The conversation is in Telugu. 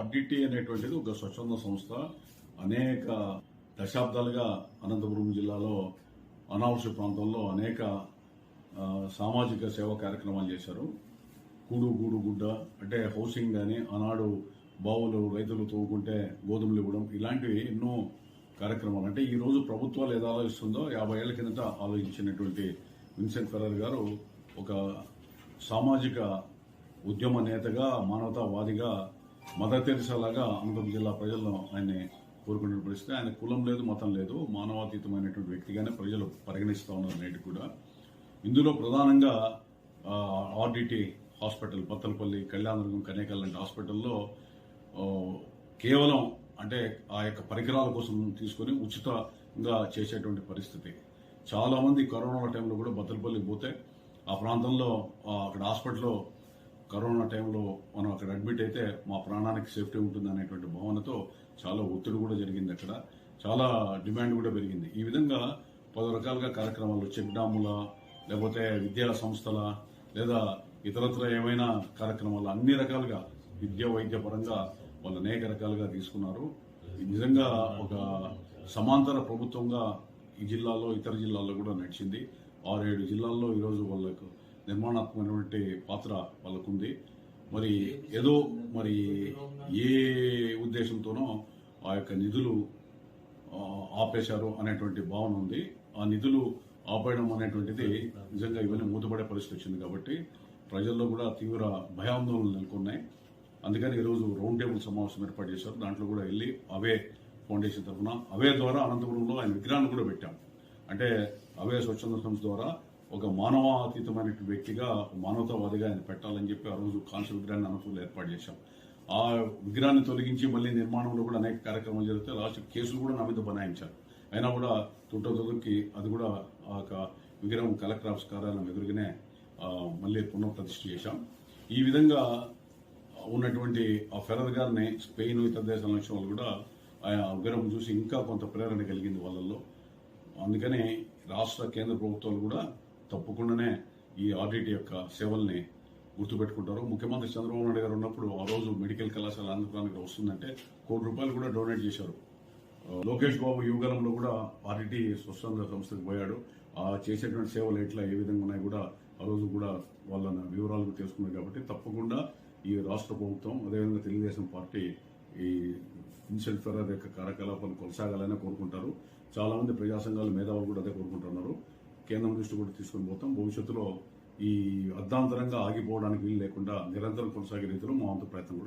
ఆర్డిటి అనేటువంటిది ఒక స్వచ్ఛంద సంస్థ. అనేక దశాబ్దాలుగా అనంతపురం జిల్లాలో అనావృష్ట ప్రాంతంలో అనేక సామాజిక సేవా కార్యక్రమాలు చేశారు. కూడు గూడు గుడ్డ అంటే హౌసింగ్ కానీ, ఆనాడు బావులు రైతులు తవ్వుకుంటే గోధుమలు ఇవ్వడం, ఇలాంటివి ఎన్నో కార్యక్రమాలు. అంటే ఈ రోజు ప్రభుత్వాలు ఏది ఆలోచిస్తుందో 50 ఏళ్ల కిందట ఆలోచించినటువంటి విన్సెంట్ ఫెర్రర్ గారు ఒక సామాజిక ఉద్యమ నేతగా, మానవతావాదిగా, మదర్ తెరెసా లాగా అనంతపురం జిల్లా ప్రజలను ఆయన్ని కోరుకునే పరిస్థితి. ఆయన కులం లేదు, మతం లేదు, మానవాతీతమైనటువంటి వ్యక్తిగానే ప్రజలు పరిగణిస్తూ ఉన్నారు నేటికి కూడా. ఇందులో ప్రధానంగా ఆర్డిటి హాస్పిటల్, బత్తలపల్లి, కళ్యాణదుర్గం, కనేకల్ లాంటి హాస్పిటల్లో కేవలం అంటే ఆ యొక్క పరికరాల కోసం తీసుకుని ఉచితంగా చేసేటువంటి పరిస్థితి. చాలా మంది కరోనా టైంలో కూడా బత్తలపల్లికి పోతే ఆ ప్రాంతంలో అక్కడ హాస్పిటల్లో కరోనా టైంలో మనం అక్కడ అడ్మిట్ అయితే మా ప్రాణానికి సేఫ్టీ ఉంటుంది అనేటువంటి భావనతో చాలా ఒత్తిడి కూడా జరిగింది. అక్కడ చాలా డిమాండ్ కూడా పెరిగింది. ఈ విధంగా పలు రకాలుగా కార్యక్రమాలు, చెక్ డ్యాముల, లేకపోతే విద్యా సంస్థల, లేదా ఇతరత్ర ఏమైనా కార్యక్రమాలు, అన్ని రకాలుగా విద్య వైద్య పరంగా వాళ్ళు అనేక రకాలుగా తీసుకున్నారు. నిజంగా ఒక సమాంతర ప్రభుత్వంగా ఈ జిల్లాలో, ఇతర జిల్లాల్లో కూడా నడిచింది. 6-7 జిల్లాల్లో ఈరోజు వాళ్ళకు నిర్మాణాత్మకమైనటువంటి పాత్ర వాళ్ళకుంది. మరి ఏదో మరి ఏ ఉద్దేశంతోనో ఆ యొక్క నిధులు ఆపేశారు అనేటువంటి భావన ఉంది. ఆ నిధులు ఆపేయడం అనేటువంటిది నిజంగా ఇవన్నీ మూతపడే పరిస్థితి వచ్చింది కాబట్టి ప్రజల్లో కూడా తీవ్ర భయాందోళనలు నెలకొన్నాయి. అందుకని ఈరోజు రౌండ్ టేబుల్ సమావేశం ఏర్పాటు చేశారు. దాంట్లో కూడా వెళ్ళి అవే ఫౌండేషన్ తరఫున, అవే ద్వారా అనంతపురంలో ఆయన విగ్రహాన్ని కూడా పెట్టాం. అంటే అవే స్వచ్ఛంద సంస్థ ద్వారా ఒక మానవాతీతమైన వ్యక్తిగా, మానవతావాదిగా ఆయన పెట్టాలని చెప్పి ఆ రోజు కాంస్య విగ్రహాన్ని అనంతపురంలో ఏర్పాటు చేశాం. ఆ విగ్రహాన్ని తొలగించి మళ్ళీ నిర్మాణంలో కూడా అనేక కార్యక్రమాలు జరిగితే లాస్ట్ కేసులు కూడా నా మీద బనాయించారు. అయినా కూడా తుట్టదొరికి అది కూడా ఆ విగ్రహం కలెక్టర్ ఆఫీస్ కార్యాలయం ఎదురుగానే మళ్ళీ పునఃప్రతిష్ఠ చేశాం. ఈ విధంగా ఉన్నటువంటి ఆ ఫెర్రర్ గారిని స్పెయిన్, ఇతర దేశాల నుంచి వాళ్ళు కూడా ఆ విగ్రహం చూసి ఇంకా కొంత ప్రేరణ కలిగింది వాళ్ళల్లో. అందుకని రాష్ట్ర, కేంద్ర ప్రభుత్వాలు కూడా తప్పకుండానే ఈ ఆర్డిటి యొక్క సేవల్ని గుర్తుపెట్టుకుంటారు. ముఖ్యమంత్రి చంద్రబాబు నాయుడు గారు ఉన్నప్పుడు ఆ రోజు మెడికల్ కళాశాల ఆంధ్రప్రదేశ్కి వస్తుందంటే ₹1 కూడా డొనేట్ చేశారు. లోకేష్ బాబు యువగలంలో కూడా ఆర్డిటి స్వచ్ఛంద సంస్థకు పోయాడు. ఆ చేసేటువంటి సేవలు ఎట్లా, ఏ విధంగా ఉన్నాయి కూడా ఆ రోజు కూడా వాళ్ళ వివరాలు తెలుసుకున్నారు. కాబట్టి తప్పకుండా ఈ రాష్ట్ర ప్రభుత్వం, అదేవిధంగా తెలుగుదేశం పార్టీ ఈ విన్సెంట్ ఫెర్రర్ యొక్క కార్యకలాపాలు కొనసాగాలని కోరుకుంటారు. చాలా మంది ప్రజా సంఘాలు, మేధావులు కూడా అదే కోరుకుంటున్నారు. కేంద్రం దృష్టి కూడా తీసుకుని పోతాం. భవిష్యత్తులో ఈ అర్ధాంతరంగా ఆగిపోవడానికి వీలు లేకుండా నిరంతరం కొనసాగే రీతిలో మా వంతు ప్రయత్నం కూడా